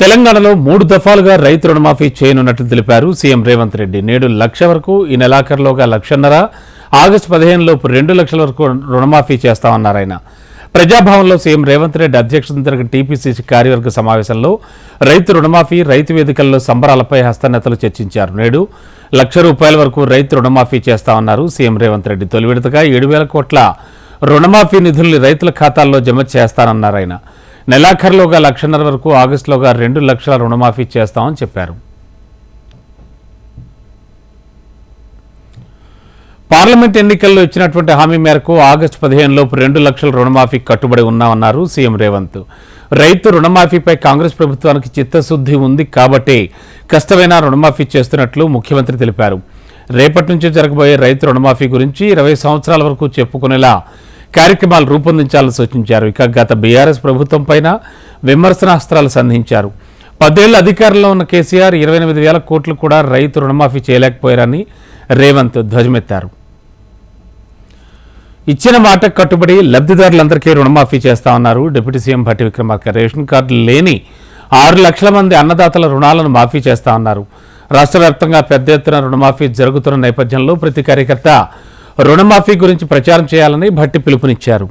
తెలంగాణలో 3 దఫాలుగా రైతు రుణమాఫీ చేయనున్నట్లు తెలిపారు సీఎం రేవంత్ రెడ్డి. నేడు 1 లక్ష వరకు, ఈ నెలాఖరులోగా 1.5 లక్ష, ఆగస్టు 15 లోపు 2 లక్షల వరకు రుణమాఫీ చేస్తామన్నారు ఆయన. ప్రజాభవన్లో సీఎం రేవంత్ రెడ్డి అధ్యక్షతన జరిగిన టీపీసీసీ కార్యవర్గ సమావేశంలో రైతు రుణమాఫీ, రైతు వేదికల్లో సంబరాలపై హస్తనేతలు చర్చించారు. నేడు 1 లక్ష రూపాయల వరకు రైతు రుణమాఫీ చేస్తామన్నారు సీఎం రేవంత్ రెడ్డి. తొలి విడతగా 7,000 కోట్ల రుణమాఫీ నిధుల్ని రైతుల ఖాతాల్లో జమ చేస్తానన్నారు ఆయన. నెలాఖరులోగా 1.5 లక్ష వరకు, ఆగస్టులోగా 2 లక్షల రుణమాఫీ చేస్తామని చెప్పారు. పార్లమెంట్ ఎన్నికల్లో ఇచ్చినటువంటి హామీ మేరకు ఆగస్టు 15 లోపు 2 లక్షల రుణమాఫీ కట్టుబడి ఉన్నామన్నారు సీఎం రేవంత్. రైతు రుణమాఫీపై కాంగ్రెస్ ప్రభుత్వానికి చిత్తశుద్ధి ఉంది కాబట్టి కష్టమైన రుణమాఫీ చేస్తున్నట్లు ముఖ్యమంత్రి తెలిపారు. రేపటి నుంచి జరగబోయే రైతు రుణమాఫీ గురించి 20 సంవత్సరాల వరకు చెప్పుకునేలా కార్యక్రమాలు రూపొందించాలని సూచించారు. ఇక గత బీఆర్ఎస్ ప్రభుత్వం పైన విమర్శనాస్త్రాలు సంధించారు. 10 ఏళ్ల అధికారంలో ఉన్న కేసీఆర్ 28,000 కోట్లు కూడా రైతు రుణమాఫీ చేయలేకపోయారని రేవంత్ ధ్వజమెత్తారు. ఇచ్చిన మాట కట్టుబడి లబ్ధిదారులందరికీ రుణమాఫీ చేస్తామన్నారు deputy CM Bhatti Vikramarka. Ration కార్డులు లేని 6 లక్షల మంది అన్నదాతల రుణాలను మాఫీ చేస్తామన్నారు. రాష్ట్ర వ్యాప్తంగా పెద్ద ఎత్తున రుణమాఫీ జరుగుతున్న నేపథ్యంలో ప్రతి కార్యకర్త రుణమాఫీ గురించి ప్రచారం చేయాలని భట్టి పిలుపునిచ్చారు.